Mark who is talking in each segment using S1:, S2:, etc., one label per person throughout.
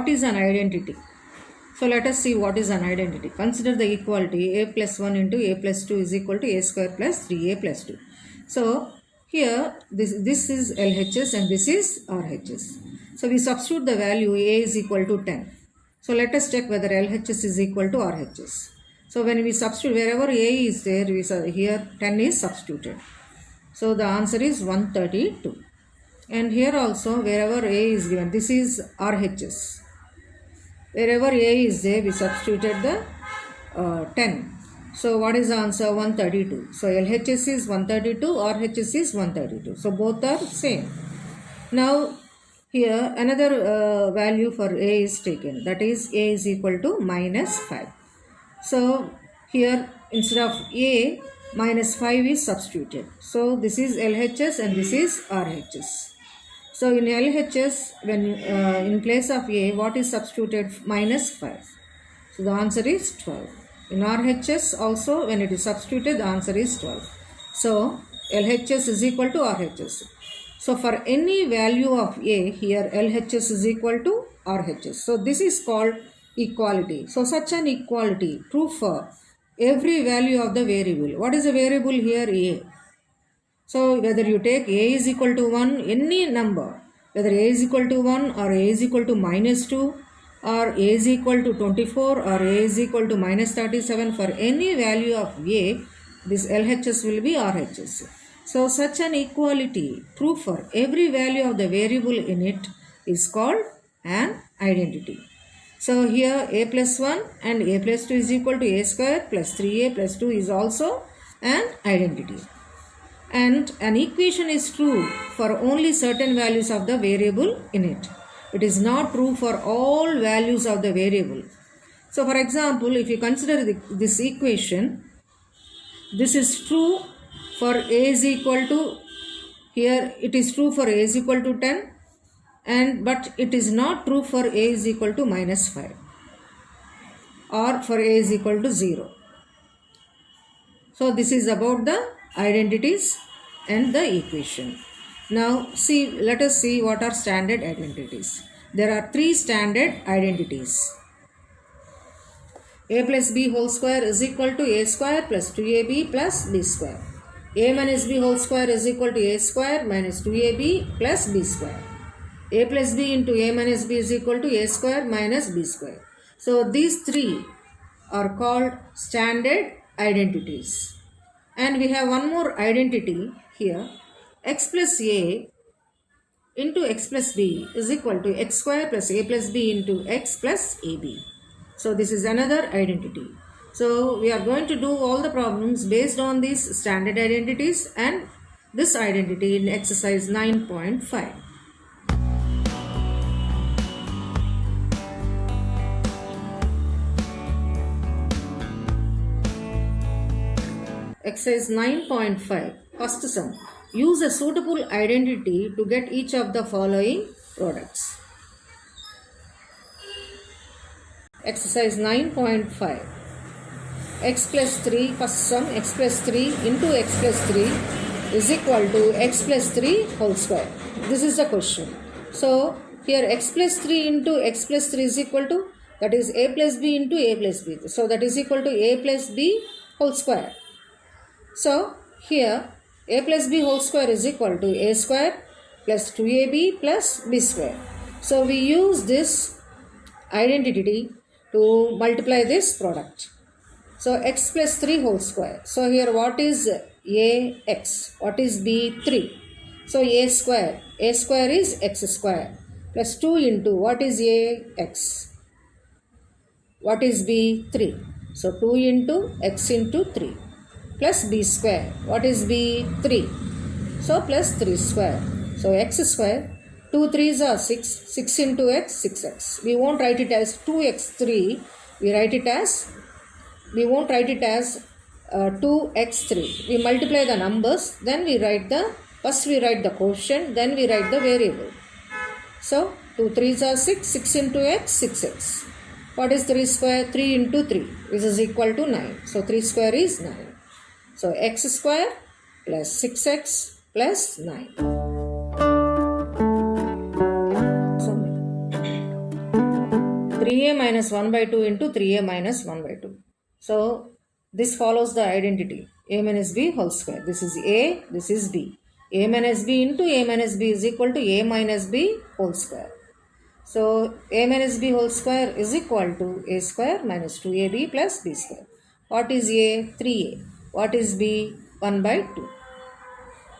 S1: what is an identity? So let us see what is an identity. Consider the equality a plus 1 into a plus 2 is equal to a square plus 3a plus 2. So here this is LHS and this is RHS. So we substitute the value a is equal to 10. So let us check whether LHS is equal to RHS. So when we substitute, wherever a is there, here 10 is substituted. So the answer is 132. And here also wherever a is given, this is RHS. Wherever a is there, we substituted the 10. So what is the answer? 132. So LHS is 132, RHS is 132. So both are same. Now here another value for a is taken. That is a is equal to minus 5. So here instead of a, minus 5 is substituted. So this is LHS and this is RHS. So in LHS, when in place of a, what is substituted? Minus 5. So the answer is 12. In RHS also, when it is substituted, the answer is 12. So LHS is equal to RHS. So for any value of a, here LHS is equal to RHS. So this is called equality. So such an equality, true for every value of the variable. What is the variable here? A. So whether you take a is equal to 1, any number, whether a is equal to 1 or a is equal to minus 2 or a is equal to 24 or a is equal to minus 37, for any value of a, this LHS will be RHS. So such an equality, true for every value of the variable in it, is called an identity. So here a plus 1 and a plus 2 is equal to a square plus 3a plus 2 is also an identity. And an equation is true for only certain values of the variable in it. It is not true for all values of the variable. So for example, if you consider this equation, this is true for a is equal to, here it is true for a is equal to 10, but it is not true for a is equal to minus 5 or for a is equal to 0. So this is about the identities and the equation. Now let us see what are standard identities. There are 3 standard identities. A plus b whole square is equal to a square plus 2ab plus b square. A minus b whole square is equal to a square minus 2ab plus b square. A plus b into a minus b is equal to a square minus b square. So these 3 are called standard identities. And we have one more identity here. X plus a into x plus b is equal to x square plus a plus b into x plus ab. So this is another identity. So we are going to do all the problems based on these standard identities and this identity in exercise 9.5. Exercise 9.5. First sum. Use a suitable identity to get each of the following products. Exercise 9.5. X plus 3, first sum, x plus 3 into x plus 3 is equal to x plus 3 whole square. This is the question. So here x plus 3 into x plus 3 is equal to, that is a plus b into a plus b. So that is equal to a plus b whole square. So here a plus b whole square is equal to a square plus 2ab plus b square. So we use this identity to multiply this product. So x plus 3 whole square. So here what is a? X. What is b? 3. So a square. A square is x square plus 2 into what is a? X. What is b? 3. So 2 into x into 3. Plus b square. What is b? 3. So plus 3 square. So x square. 2 3s are 6. 6 into x, 6x. We won't write it as 2x3. We won't write it as 2x3. We multiply the numbers. Then first we write the quotient. Then we write the variable. So 2 3s are 6. 6 into x, 6x. What is 3 square? 3 into 3. This is equal to 9. So 3 square is 9. So x square plus 6x plus 9. 3a minus 1 by 2 into 3a minus 1 by 2. So this follows the identity a minus b whole square. This is a, this is b. A minus b into a minus b is equal to a minus b whole square. So a minus b whole square is equal to a square minus 2ab plus b square. What is a? 3a. What is b? 1 by 2.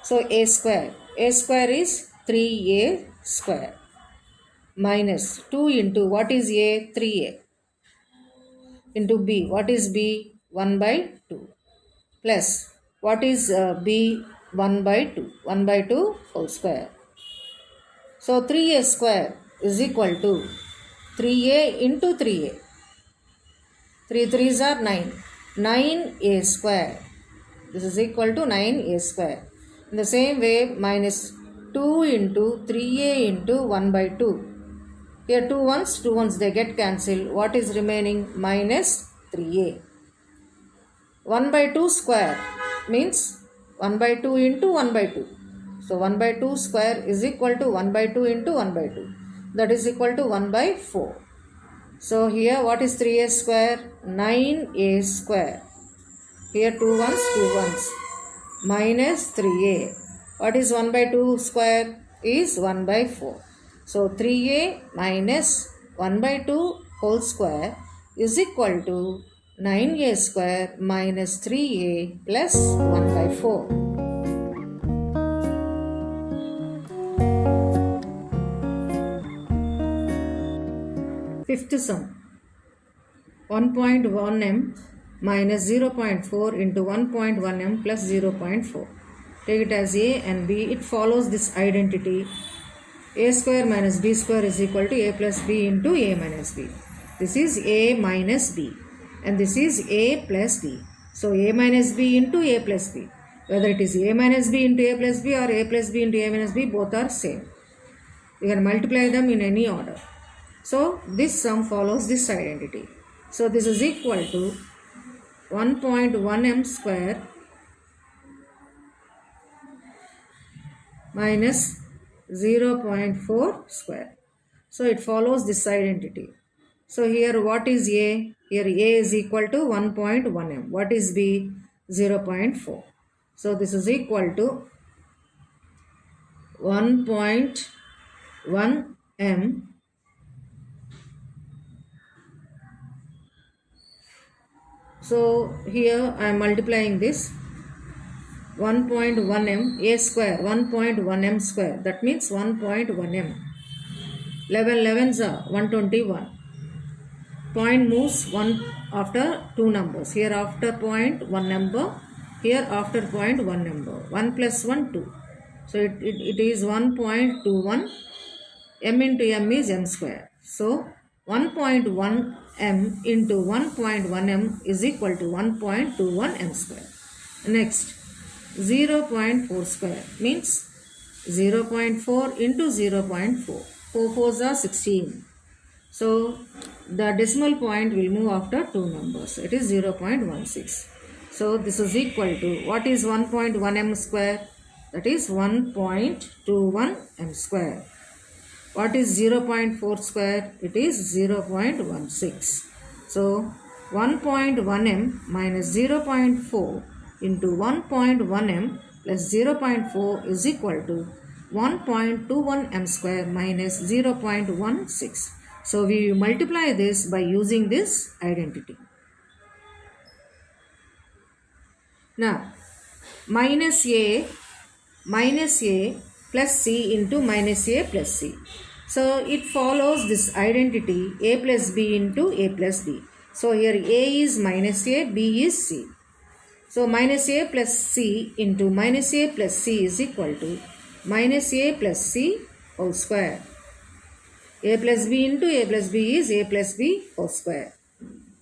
S1: So a square is 3a square minus 2 into what is a? 3a into b. What is b? 1 by 2 plus what is b? 1 by 2. 1 by 2 whole square. So 3a square is equal to 3a into 3a. 3 3s are 9. 9a square. This is equal to 9a square. In the same way, minus 2 into 3a into 1 by 2. Here 2 ones they get cancelled. What is remaining? Minus 3a. 1 by 2 square means 1 by 2 into 1 by 2. So 1 by 2 square is equal to 1 by 2 into 1 by 2. That is equal to 1 by 4. So here what is 3a square? 9a square. Here 2 ones. Minus 3a. What is 1 by 2 square? Is 1 by 4. So 3a minus 1 by 2 whole square is equal to 9a square minus 3a plus 1 by 4. Fifth sum. 1.1 m minus 0.4 into 1.1 m plus 0.4. Take it as a and b. It follows this identity. A square minus b square is equal to a plus b into a minus b. This is a minus b and this is a plus b. So a minus b into a plus b. Whether it is a minus b into a plus b or a plus b into a minus b, both are same. You can multiply them in any order. So this sum follows this identity. So this is equal to 1.1 m square minus 0.4 square. So it follows this identity. So here what is a? Here a is equal to 1.1 m. What is b? 0.4. So this is equal to 1.1 m So here I am multiplying this 1.1 m a square 1.1 m square, that means 1.1 m. 11 11s are 121. Point moves one after two numbers. Here after point one number, here after point one number. 1 plus 1 2. So it is 1.21. M into m is m square. So 1.1 m into 1.1 m is equal to 1.21 m square. Next, 0.4 square means 0.4 into 0.4. 4 4s are 16. So the decimal point will move after two numbers. It is 0.16. So this is equal to what is 1.1 m square? That is 1.21 m square. What is 0.4 square? It is 0.16. So 1.1 m minus 0.4 into 1.1 m plus 0.4 is equal to 1.21 m square minus 0.16. So we multiply this by using this identity. Now minus a plus c into minus a plus c. So it follows this identity a plus b into a plus b. So here a is minus a, b is c. So minus a plus c into minus a plus c is equal to minus a plus c whole square. A plus b into a plus b is a plus b whole square.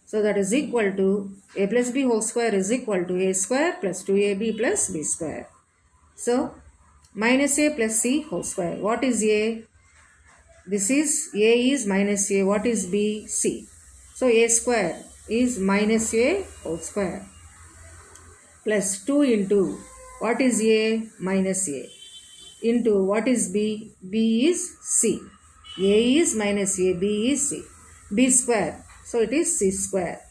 S1: So that is equal to a plus b whole square is equal to a square plus 2ab plus b square. So minus a plus c whole square. What is a? This is a is minus a. What is b? C. So a square is minus a whole square plus 2 into what is a? Minus a into what is b? B is c. A is minus a, b is c. b square. So it is c square.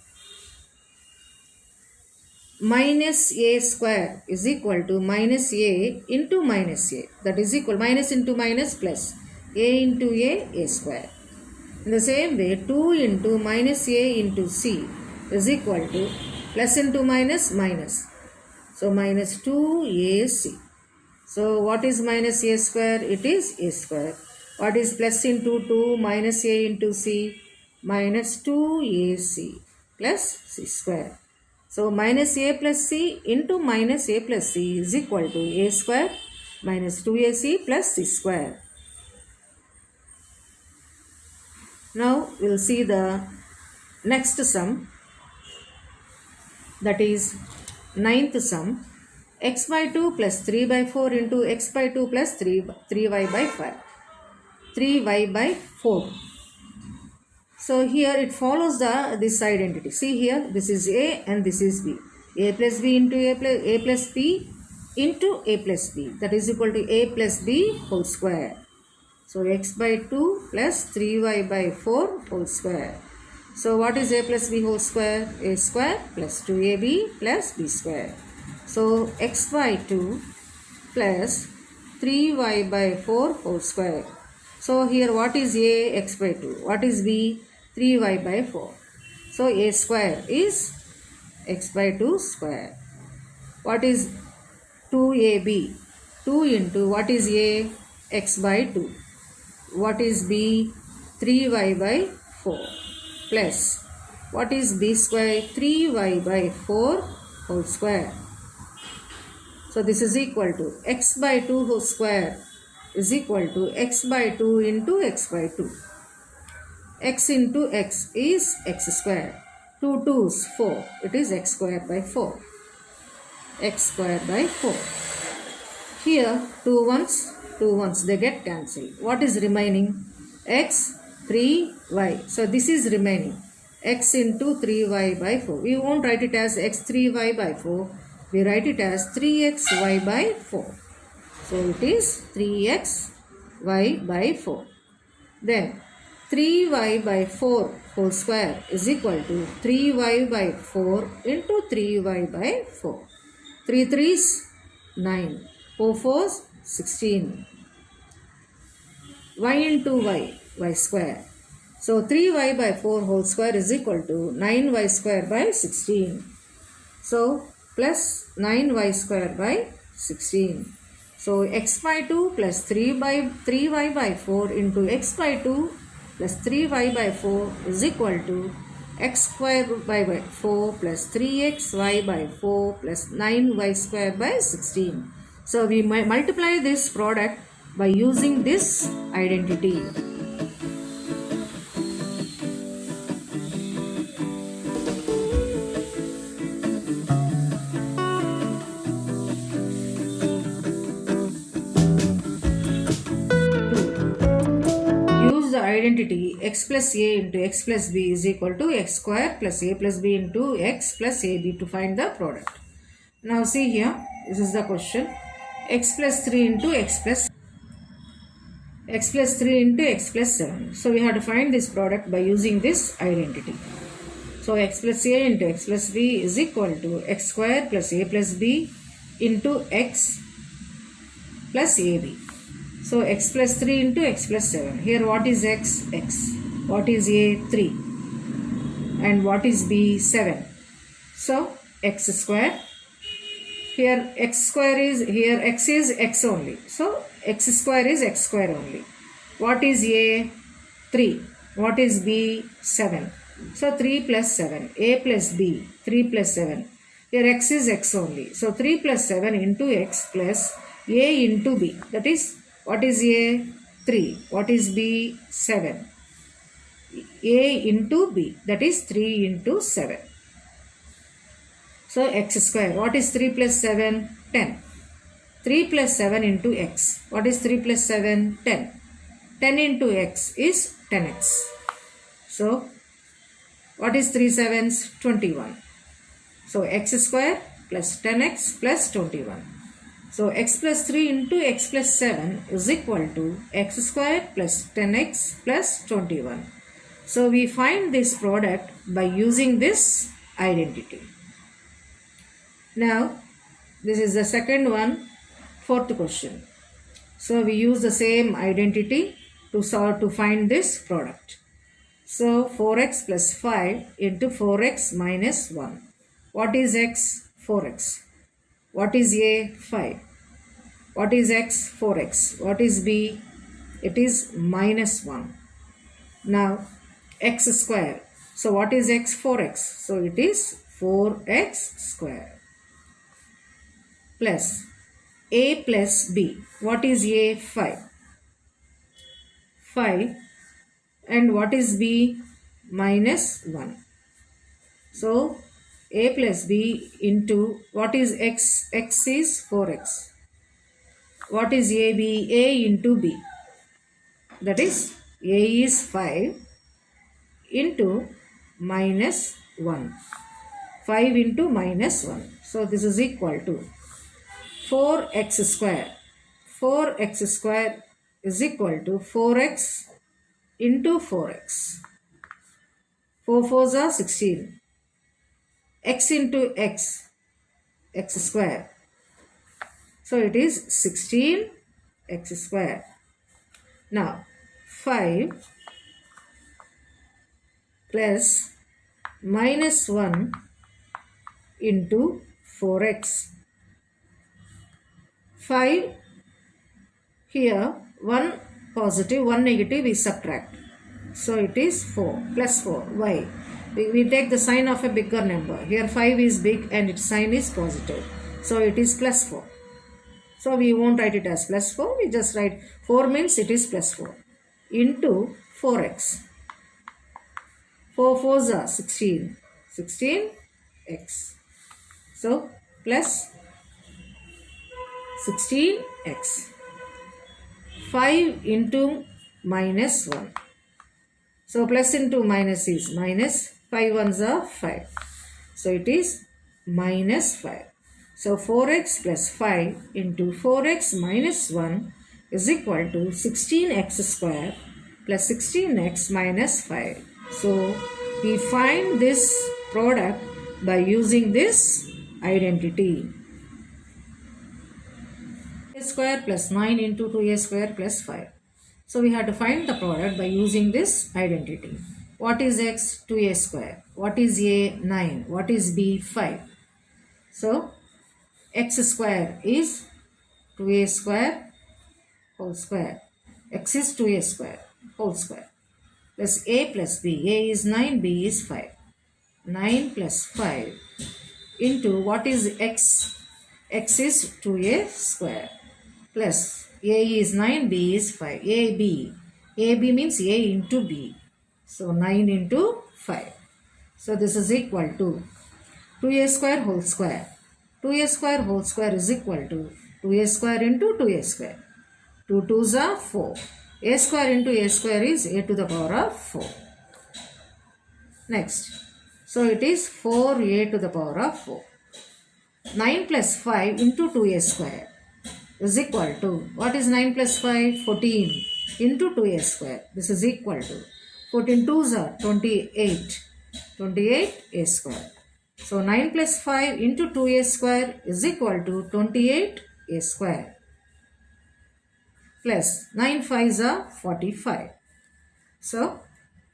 S1: Minus a square is equal to minus a into minus a. That is equal minus into minus plus a into a square. In the same way, 2 into minus a into c is equal to plus into minus minus. So minus 2ac. So what is minus a square? It is a square. What is plus into 2 minus a into c? Minus 2ac plus c square. So minus a plus c into minus a plus c is equal to a square minus 2ac plus c square. Now we will see the next sum, that is ninth sum. X by 2 plus 3 by 4 into x by 2 plus 3y by 5. 3y by 4. So here it follows this identity. See here, this is a and this is b. A plus b into a plus b into a plus b. That is equal to a plus b whole square. So x by 2 plus 3y by 4 whole square. So what is a plus b whole square? A square plus 2ab plus b square. So x by 2 plus 3y by 4 whole square. So here what is a? X by 2. What is b? 3y by 4. So a square is x by 2 square. What is 2ab? 2 into what is a? X by 2. What is b? 3y by 4 plus what is b square? 3y by 4 whole square. So this is equal to x by 2 whole square is equal to x by 2 into x by 2. X into x is x square. 2 2's 4. It is x square by 4. X square by 4. Here 2 ones they get cancelled. What is remaining? X 3y. So this is remaining. X into 3y by 4. We won't write it as x 3y by 4. We write it as 3xy by 4. So it is 3xy by 4. Then 3y by 4 whole square is equal to 3y by 4 into 3y by 4. 3 3's 9. 4 4's 16. Y into y square. So 3y by 4 whole square is equal to 9y square by 16. So plus 9y square by 16. So x by 2 plus 3y by 4 into x by 2 plus 3y by 4 is equal to x square by 4 plus 3xy by 4 plus 9y square by 16. So we multiply this product by using this identity. Identity x plus a into x plus b is equal to x square plus a plus b into x plus ab to find the product. Now see here, this is the question. X plus 3 into x plus 3 into x plus 7. So we have to find this product by using this identity. So x plus a into x plus b is equal to x square plus a plus b into x plus ab. So x plus 3 into x plus 7. Here what is x? X. What is a? 3. And what is b? 7. So x square. Here x square is, here x is x only. So x square is x square only. What is a? 3. What is b? 7. So 3 plus 7. A plus b. 3 plus 7. Here x is x only. So 3 plus 7 into x plus a into b. That is, what is a? 3. What is b? 7. A into b. That is 3 into 7. So x square. What is 3 plus 7? 10. 3 plus 7 into x. What is 3 plus 7? 10. 10 into x is 10x. So what is 3 sevens? 21. So x square plus 10x plus 21. So x plus 3 into x plus 7 is equal to x square plus 10x plus 21. So we find this product by using this identity. Now this is the second one, fourth question. So we use the same identity to solve to find this product. So 4x plus 5 into 4x minus 1. What is x? 4x. What is a? 5. What is x? 4x. What is b? It is minus 1. Now x square. So what is x? 4x. So it is 4x square. Plus a plus b. What is a? 5. 5. And what is b? Minus 1. So a plus b into what is x? X is 4x. What is a b? A into b. That is a is 5 into minus 1. 5 into minus 1. So this is equal to 4x square. 4x square is equal to 4x into 4x. 4 4s are 16. X into x. X square. So it is 16 x square. Now 5 plus minus 1 into 4x. 5 here, 1 positive, 1 negative we subtract. So it is 4 plus 4. Why? We take the sign of a bigger number. Here 5 is big and its sign is positive. So it is plus 4. So we won't write it as plus 4. We just write 4 means it is plus 4 into 4x. 4 4s are 16. 16x. So plus 16x. 5 into minus 1. So plus into minus is minus. 5 ones are 5. So it is minus 5. So 4x plus 5 into 4x minus 1 is equal to 16x square plus 16x minus 5. So we find this product by using this identity. A square plus 9 into 2a square plus 5. So we have to find the product by using this identity. What is x? 2a square. What is a? 9. What is b? 5. So x square is 2a square whole square. X is 2a square whole square. Plus a plus b. A is 9, b is 5. 9 plus 5 into what is x? X is 2a square. Plus a is 9, b is 5. AB. AB means a into b. So 9 into 5. So this is equal to 2a square whole square. 2a square whole square is equal to 2a square into 2a square. 2 2s are 4. A square into a square is a to the power of 4. Next. So it is 4a to the power of 4. 9 plus 5 into 2a square is equal to, what is 9 plus 5? 14 into 2a square. This is equal to 14 2s are 28. 28a square. So 9 plus 5 into 2a square is equal to 28a square. Plus 9 5s are 45. So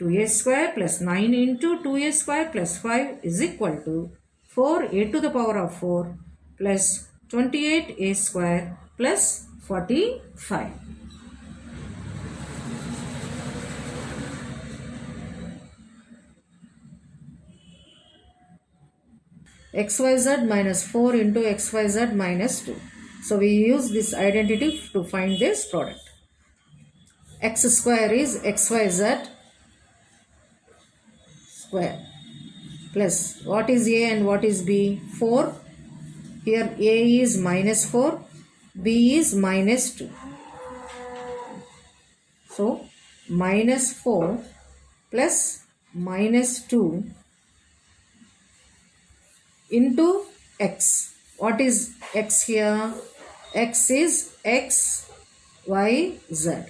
S1: 2a square plus 9 into 2a square plus 5 is equal to 4a to the power of 4 plus 28a square plus 45. xyz minus 4 into xyz minus 2. So we use this identity to find this product. X square is xyz square plus what is a and what is b? 4. Here a is minus 4, b is minus 2. So minus 4 plus minus 2 into x. What is x here? X is x, y, z.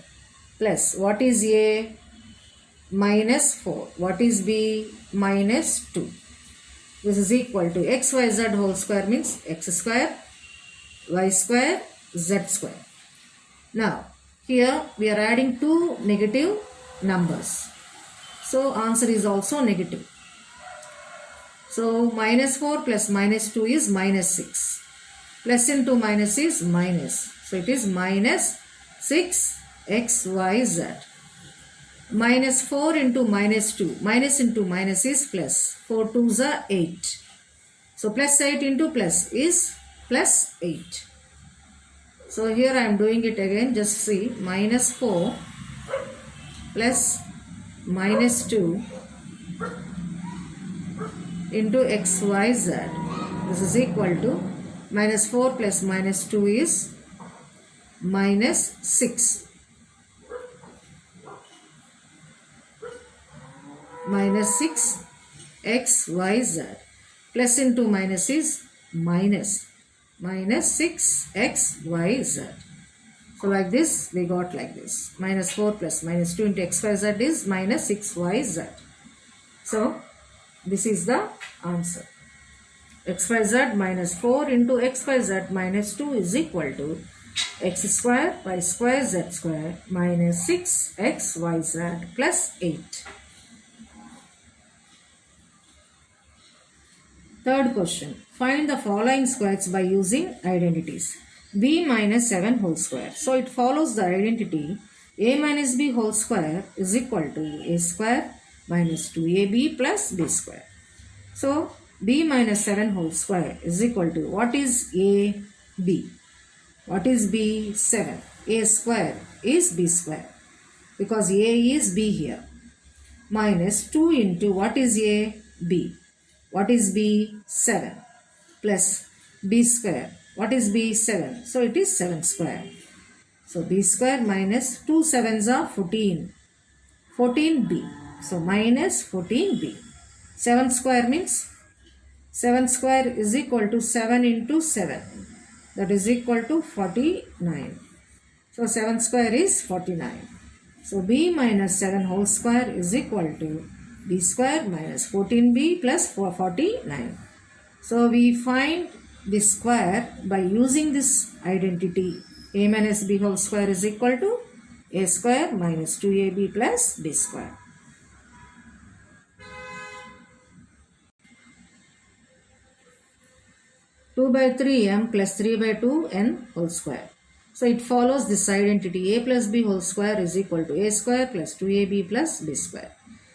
S1: Plus what is a? minus 4. What is b? Minus 2. This is equal to xyz whole square means x square, y square, z square. Now, here we are adding two negative numbers. So, answer is also negative. So, minus 4 plus minus 2 is minus 6. Plus into minus is minus. So, it is minus 6xyz. Minus 4 into minus 2. Minus into minus is plus. 4 2s are 8. So, plus 8 into plus is plus 8. So, here I am doing it again. Just see. Minus 4 plus minus 2 into xyz. This is equal to minus 4 plus minus 2 is minus 6. Minus 6 xyz. Plus into minus is minus. Minus 6 xyz. So like this we got like this. Minus 4 plus minus 2 into xyz is minus 6yz. So this is the answer. Xyz minus 4 into xyz minus 2 is equal to x square y square z square minus 6xyz plus 8. Third question. Find the following squares by using identities. B minus 7 whole square. So it follows the identity a minus b whole square is equal to a square minus 2ab plus b square. So b minus 7 whole square is equal to, what is a? B. What is b? 7. A square is b square because a is b here. Minus 2 into, what is a? B. What is b? 7 plus b square. What is b? 7. So it is 7 square. So b square minus 2 7s are 14. 14b. So minus 14b. 7 square means 7 square is equal to 7 into 7. That is equal to 49. So 7 square is 49. So b minus 7 whole square is equal to b square minus 14b plus 49. So we find the square by using this identity. A minus b whole square is equal to a square minus 2ab plus b square. Two by 3m plus 3 by 2n whole square. So it follows this identity. A plus b whole square is equal to a square plus 2ab plus b square.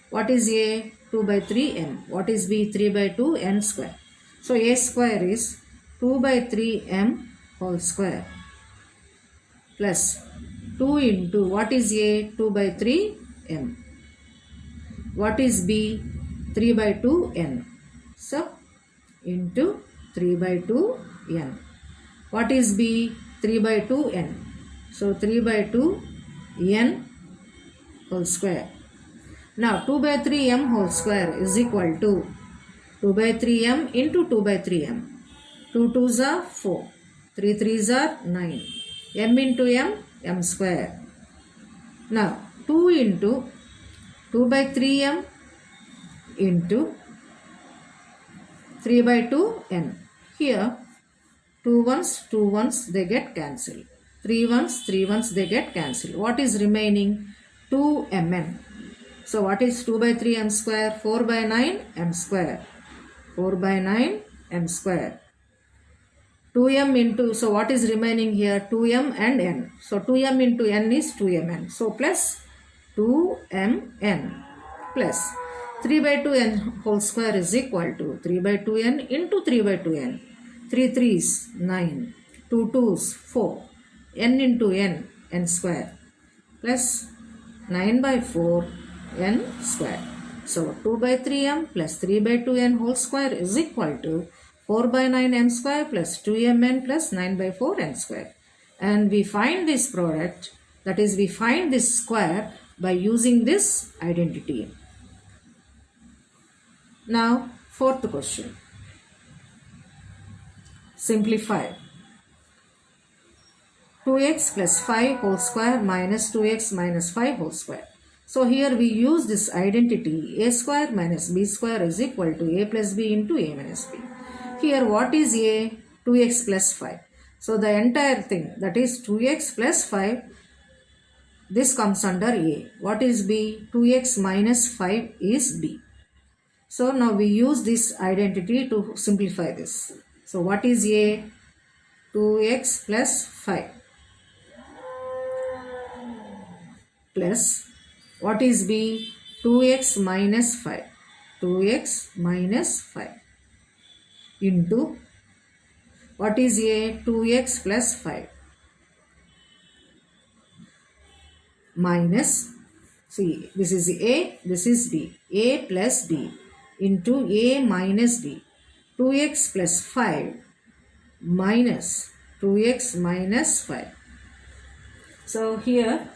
S1: What is a? 2 by 3m. What is b? 3 by 2n square. So a square is 2 by 3m whole square plus 2 into, what is a? 2 by 3m. What is b? 3 by 2n. So into 3 by 2n. What is b? 3 by 2n. So 3 by 2n whole square. Now 2 by 3m whole square is equal to 2 by 3m into 2 by 3m. 2 2s are 4. 3 3s are 9. m into m, m square. Now 2 into 2 by 3m into 3 by 2n. Here 2 ones they get cancelled. 3 ones they get cancelled. What is remaining? 2mn. So what is 2 by 3 m square? 4 by 9 m square. 4 by 9 m square. 2m into, so what is remaining here? 2m and n. So 2m into n is 2mn. So plus 2mn plus 3 by 2n whole square is equal to 3 by 2n into 3 by 2n. 3 3s 9. 2 2s 4. n into n, n square plus 9 by 4 n square. So 2 by 3m plus 3 by 2n whole square is equal to 4 by 9 m square plus 2mn plus 9 by 4 n square. And we find this product, that is we find this square by using this identity. Now fourth question. Simplify. 2x plus 5 whole square minus 2x minus 5 whole square. So here we use this identity a square minus b square is equal to a plus b into a minus b. Here what is a? 2x plus 5. So the entire thing, that is 2x plus 5, this comes under a. What is b? 2x minus 5 is b. So now we use this identity to simplify this. So what is a? 2x plus 5 plus what is b? 2x minus 5. 2x minus 5 into what is a? 2x plus 5 minus, see, this is a, this is b. A plus b into a minus b. 2x plus 5 minus 2x minus 5. So here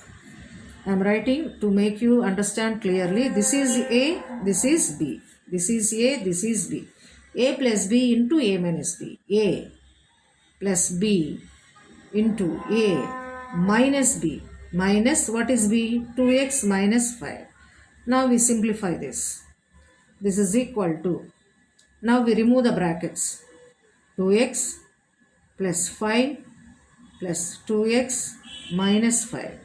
S1: I am writing to make you understand clearly. This is a, this is b. This is a, this is b. A plus b into a minus b. A plus b into a minus b. Minus what is b? 2x minus 5. Now we simplify this. This is equal to, now we remove the brackets. 2x plus 5 plus 2x minus 5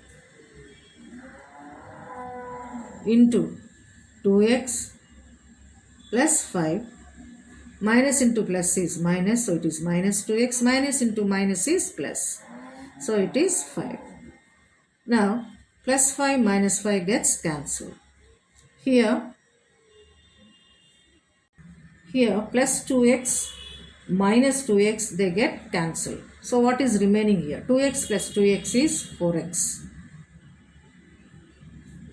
S1: into 2x plus 5, minus into plus is minus, so it is minus 2x, minus into minus is plus, so it is 5. Now plus 5 minus 5 gets cancelled. Here plus 2x minus 2x, they get cancelled. So what is remaining here? 2x plus 2x is 4x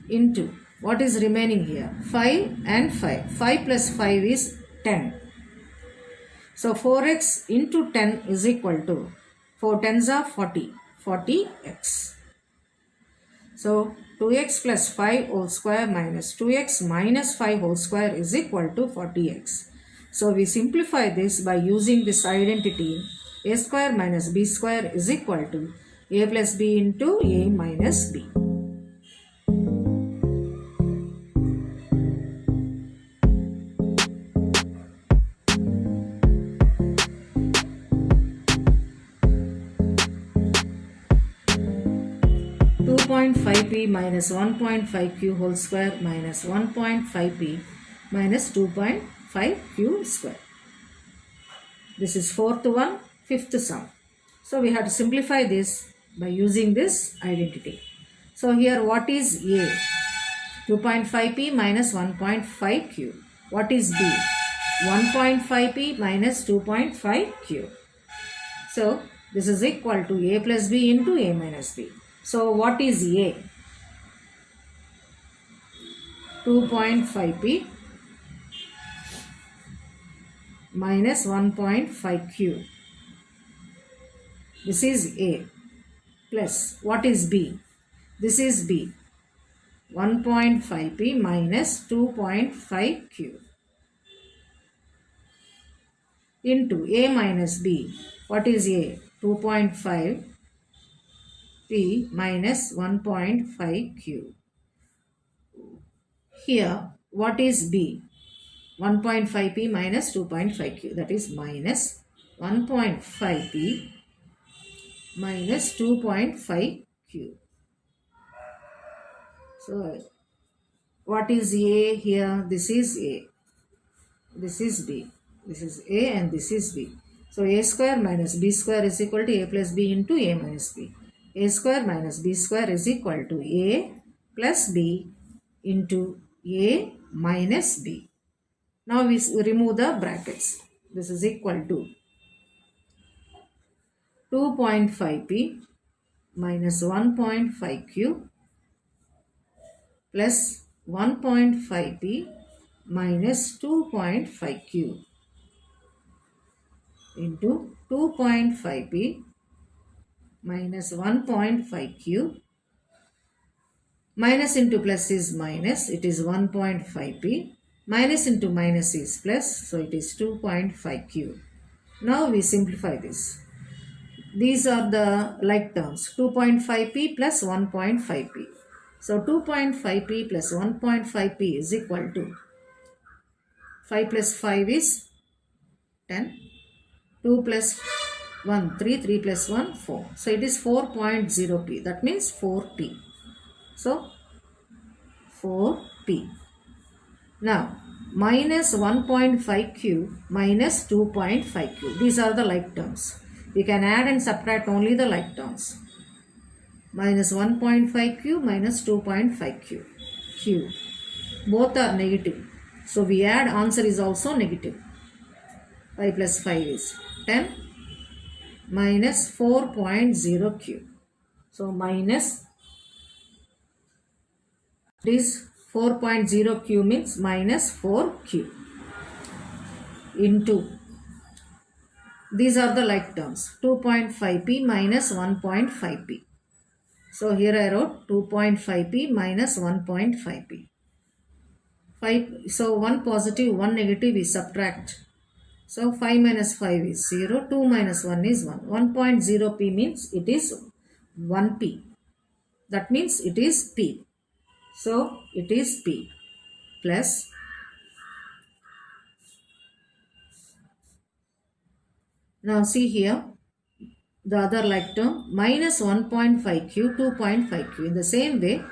S1: into what is remaining here? 5 and 5. 5 plus 5 is 10. So 4x into 10 is equal to 4 tens are 40. 40x. So 2x plus 5 whole square minus 2x minus 5 whole square is equal to 40x. So we simplify this by using this identity a square minus b square is equal to a plus b into a minus b. p minus 1.5q whole square minus 1.5p minus 2.5q square. This is fourth one, fifth sum. So we have to simplify this by using this identity. So here what is a? 2.5p minus 1.5q. What is b? 1.5p minus 2.5q. So this is equal to a plus b into a minus b. So what is a? 2.5p minus 1.5q. This is a plus what is b? This is b. 1.5p minus 2.5q into a minus b. What is a? 2.5p minus 1.5q. Here what is b? 1.5p minus 2.5q, that is minus 1.5p minus 2.5q. So what is a here? This is a, this is b, this is a and this is b. So a square minus b square is equal to a plus b into a minus b. A square minus b square is equal to a plus b into a minus b. Now we remove the brackets. This is equal to 2.5p minus 1.5q plus 1.5p minus 2.5q into 2.5p minus 1.5q. Minus into plus is minus, it is 1.5p. Minus into minus is plus, so it is 2.5q. Now we simplify this. These are the like terms, 2.5p plus 1.5p. So 2.5p plus 1.5p is equal to 5 plus 5 is 10. 2 plus 1, 3, 3 plus 1, 4. So it is 4.0p. That means 4p. So 4p. Now minus 1.5q minus 2.5q. These are the like terms. We can add and subtract only the like terms. Minus 1.5q minus 2.5q. Q. Both are negative. So we add, answer is also negative. 5 plus 5 is 10 minus 4.0q. So minus this 4.0q means minus 4q into, these are the like terms, 2.5p minus 1.5p. So here I wrote 2.5p minus 1.5p. 5, so 1 positive, 1 negative we subtract. So 5 minus 5 is 0, 2 minus 1 is 1. 1.0p means it is 1p. That means it is p. So it is p plus, now see here the other like term, minus 1.5q, 2.5q. In the same way,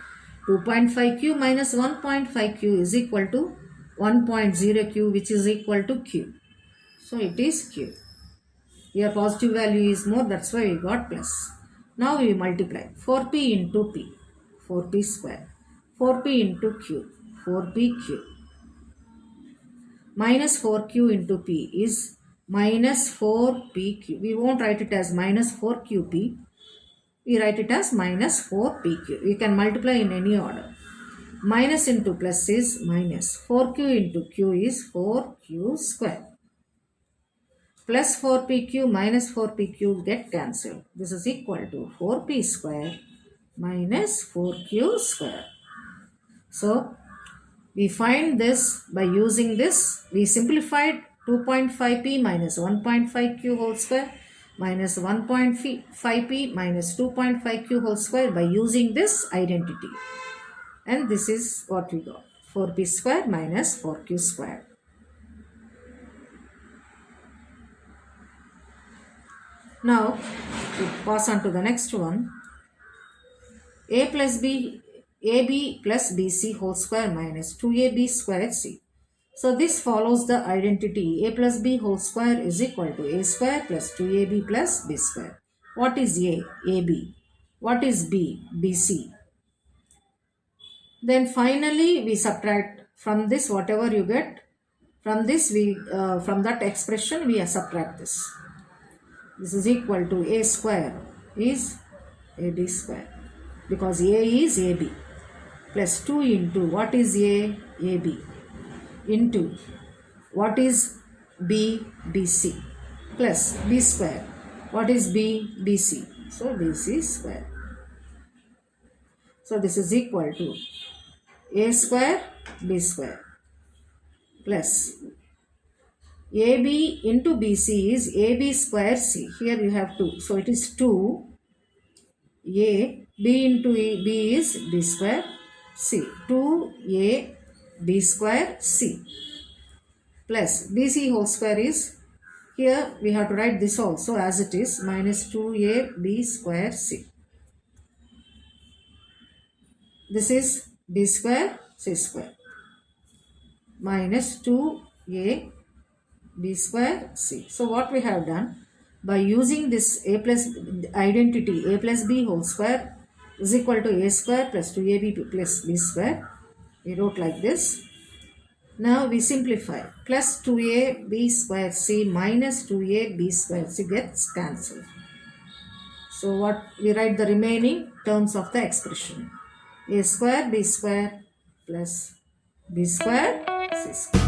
S1: 2.5q minus 1.5q is equal to 1.0q, which is equal to q. So it is q. Here positive value is more, that's why we got plus. Now we multiply 4p into p, 4p square. 4p into q, 4pq. Minus 4q into p is minus 4pq. We won't write it as minus 4qp. We write it as minus 4pq. We can multiply in any order. Minus into plus is minus. 4q into q is 4q square. Plus 4pq minus 4pq get cancelled. This is equal to 4p square minus 4q square. So we find this by using this. We simplified 2.5p minus 1.5q whole square minus 1.5p minus 2.5q whole square by using this identity. And this is what we got. 4p square minus 4q square. Now we pass on to the next one. A plus b, ab plus bc whole square minus 2ab square c. So this follows the identity a plus b whole square is equal to a square plus 2ab plus b square. What is a? Ab. What is b? bc. Then finally we subtract from this whatever you get. From this we from that expression we subtract this. This is equal to a square is ab square because a is ab plus 2 into what is a? ab into what is b? bc plus b square. What is b? bc. So bc square. So this is equal to a square b square plus ab into bc is ab square c. Here you have 2. So it is 2 a b into b is b square c. 2a b square c plus bc whole square is, here we have to write this also as it is, minus 2a b square c. This is b square c square minus 2a b square c. So what we have done, by using this a plus identity a plus b whole square is equal to a square plus 2ab plus b square, we wrote like this. Now we simplify. Plus 2a b square c minus 2a b square c gets cancelled. So what we write the remaining terms of the expression. A square b square plus b square c square.